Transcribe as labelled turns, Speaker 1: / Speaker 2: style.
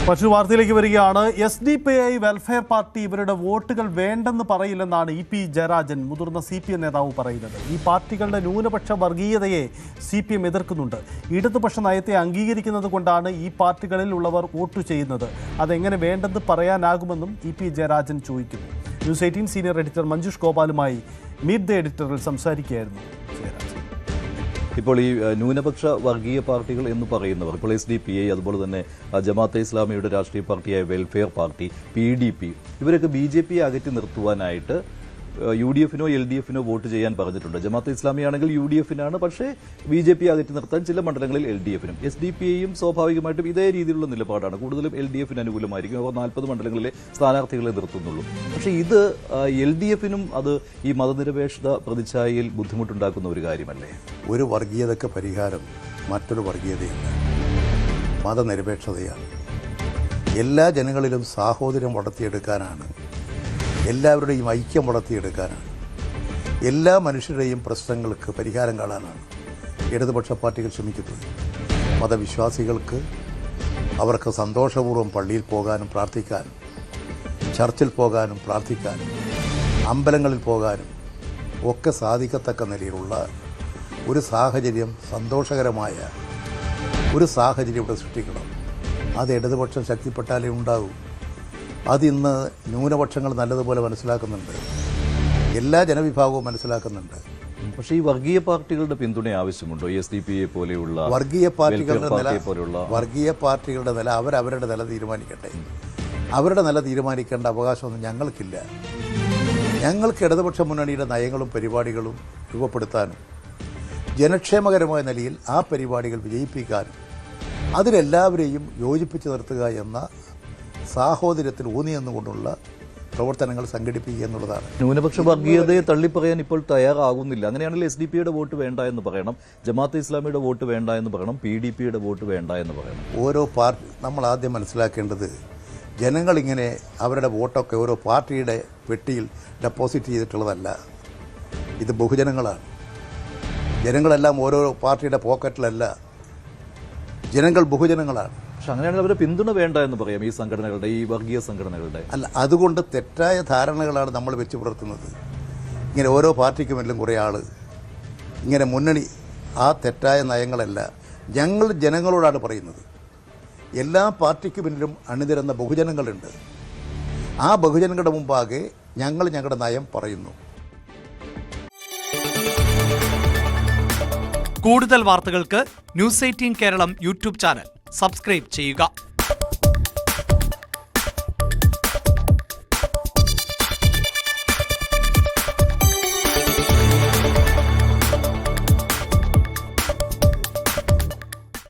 Speaker 1: മറ്റൊരു വാർത്തയിലേക്ക് വരികയാണ്. SDPI വെൽഫെയർ പാർട്ടി ഇവരുടെ വോട്ടുകൾ വേണ്ടെന്ന് പറയില്ലെന്നാണ് EP ജയരാജൻ, മുതിർന്ന CPM നേതാവ് പറയുന്നത്. ഈ പാർട്ടികളുടെ ന്യൂനപക്ഷ വർഗീയതയെ CPM എതിർക്കുന്നുണ്ട്. ഇടതുപക്ഷ നയത്തെ അംഗീകരിക്കുന്നത് കൊണ്ടാണ് ഈ പാർട്ടികളിൽ ഉള്ളവർ വോട്ട് ചെയ്യുന്നത്. അതെങ്ങനെ വേണ്ടെന്ന് പറയാനാകുമെന്നും EP ജയരാജൻ ചോദിക്കുന്നു. ന്യൂസ് 18 സീനിയർ എഡിറ്റർ മഞ്ജുഷ് ഗോപാലുമായി മീറ്റ് ദ എഡിറ്ററിൽ സംസാരിക്കുകയായിരുന്നു ജയരാജൻ.
Speaker 2: ഇപ്പോൾ ഈ ന്യൂനപക്ഷ വർഗീയ പാർട്ടികൾ എന്ന് പറയുന്നവർ, ഇപ്പോൾ SDPI, അതുപോലെ തന്നെ ജമാഅത്തെ ഇസ്ലാമിയുടെ രാഷ്ട്രീയ പാർട്ടിയായ വെൽഫെയർ പാർട്ടി, PDP, ഇവരൊക്കെ BJP അകറ്റി നിർത്തുവാനായിട്ട് UDF-നോ LDF-നോ വോട്ട് ചെയ്യാൻ പറഞ്ഞിട്ടുണ്ട്. ജമാഅത്തെ ഇസ്ലാമി ആണെങ്കിൽ UDF-നാണ്, പക്ഷേ BJP അകറ്റി നിർത്താൻ ചില മണ്ഡലങ്ങളിൽ LDF-നും. SDPI-യും സ്വാഭാവികമായിട്ടും ഇതേ രീതിയിലുള്ള നിലപാടാണ്. കൂടുതലും LDF-ന് അനുകൂലമായിരിക്കും. അവർ 40 മണ്ഡലങ്ങളിലെ സ്ഥാനാർത്ഥികളെ നിർത്തുന്നുള്ളൂ. പക്ഷേ ഇത് LDF-നും അത് ഈ മതനിരപേക്ഷത പ്രതിച്ഛായയിൽ ബുദ്ധിമുട്ടുണ്ടാക്കുന്ന ഒരു കാര്യമല്ലേ?
Speaker 3: ഒരു വർഗീയതയ്ക്ക് പരിഹാരം മറ്റൊരു വർഗീയതയല്ല, മതനിരപേക്ഷതയാണ്. എല്ലാ ജനങ്ങളിലും സാഹോദര്യം വളർത്തിയെടുക്കാനാണ്, എല്ലാവരുടെയും ഐക്യം വളർത്തിയെടുക്കാനാണ്, എല്ലാ മനുഷ്യരുടെയും പ്രശ്നങ്ങൾക്ക് പരിഹാരം കാണാനാണ് ഇടതുപക്ഷ പാർട്ടികൾ ശ്രമിക്കുന്നത്. മതവിശ്വാസികൾക്ക് അവർക്ക് സന്തോഷപൂർവ്വം പള്ളിയിൽ പോകാനും പ്രാർത്ഥിക്കാനും, ചർച്ചിൽ പോകാനും പ്രാർത്ഥിക്കാനും, അമ്പലങ്ങളിൽ പോകാനും ഒക്കെ സാധിക്കത്തക്ക നിലയിലുള്ള ഒരു സാഹചര്യം, സന്തോഷകരമായ ഒരു സാഹചര്യം ഇവിടെ സൃഷ്ടിക്കണം. അത് ഇടതുപക്ഷം ശക്തിപ്പെട്ടാലേ ഉണ്ടാകൂ. അതിന്ന് ന്യൂനപക്ഷങ്ങൾ നല്ലതുപോലെ മനസ്സിലാക്കുന്നുണ്ട്, എല്ലാ ജനവിഭാഗവും മനസ്സിലാക്കുന്നുണ്ട്.
Speaker 2: പക്ഷേ ഈ വർഗീയ പാർട്ടികളുടെ പിന്തുണ ആവശ്യമുണ്ടോ? SDPI പോലെയുള്ള
Speaker 3: വർഗീയ പാർട്ടികളുടെ നില അവരവരുടെ നില തീരുമാനിക്കട്ടെ. അവരുടെ നില തീരുമാനിക്കേണ്ട അവകാശമൊന്നും ഞങ്ങൾക്കില്ല. ഞങ്ങൾക്ക് ഇടതുപക്ഷ മുന്നണിയുടെ നയങ്ങളും പരിപാടികളും രൂപപ്പെടുത്താനും ജനക്ഷേമകരമായ നിലയിൽ ആ പരിപാടികൾ വിജയിപ്പിക്കാനും അതിലെല്ലാവരെയും യോജിപ്പിച്ച് നിർത്തുക എന്ന സാഹോദര്യത്തിൽ ഊന്നിയെന്നുകൊണ്ടുള്ള പ്രവർത്തനങ്ങൾ സംഘടിപ്പിക്കുക എന്നുള്ളതാണ്.
Speaker 2: ന്യൂനപക്ഷ വർഗീയതയെ തള്ളിപ്പറയാൻ ഇപ്പോൾ തയ്യാറാകുന്നില്ല. അങ്ങനെയാണെങ്കിൽ SDPIയുടെ വോട്ട് വേണ്ട എന്ന് പറയണം, ജമാഅത്തെ ഇസ്ലാമിയുടെ വോട്ട് വേണ്ട എന്ന് പറയണം, PDPയുടെ വോട്ട് വേണ്ട എന്ന് പറയണം.
Speaker 3: ഓരോ പാർട്ടി നമ്മൾ ആദ്യം മനസ്സിലാക്കേണ്ടത്, ജനങ്ങളിങ്ങനെ അവരുടെ വോട്ടൊക്കെ ഓരോ പാർട്ടിയുടെ പെട്ടിയിൽ ഡെപ്പോസിറ്റ് ചെയ്തിട്ടുള്ളതല്ല. ഇത് ബഹുജനങ്ങളാണ്. ജനങ്ങളെല്ലാം ഓരോ പാർട്ടിയുടെ പോക്കറ്റിലല്ല, ജനങ്ങൾ ബഹുജനങ്ങളാണ്.
Speaker 2: പക്ഷെ അങ്ങനെയാണെങ്കിൽ അവരെ പിന്തുണ വേണ്ട എന്ന് പറയാം, ഈ സംഘടനകളുടെ, ഈ വർഗീയ സംഘടനകളുടെ.
Speaker 3: അല്ല, അതുകൊണ്ട് തെറ്റായ ധാരണകളാണ് നമ്മൾ വെച്ച് പുലർത്തുന്നത്. ഇങ്ങനെ ഓരോ പാർട്ടിക്കുമെല്ലാം കുറേ ആൾ ഇങ്ങനെ മുന്നണി, ആ തെറ്റായ നയങ്ങളല്ല ഞങ്ങൾ ജനങ്ങളോടാണ് പറയുന്നത്. എല്ലാ പാർട്ടിക്ക് പിന്നിലും അണിനിരന്ന ബഹുജനങ്ങളുണ്ട്. ആ ബഹുജനങ്ങളുടെ മുമ്പാകെ ഞങ്ങൾ ഞങ്ങളുടെ നയം പറയുന്നു.
Speaker 4: കൂടുതൽ വാർത്തകൾക്ക് news 18 Keralam YouTube channel subscribe ചെയ്യുക.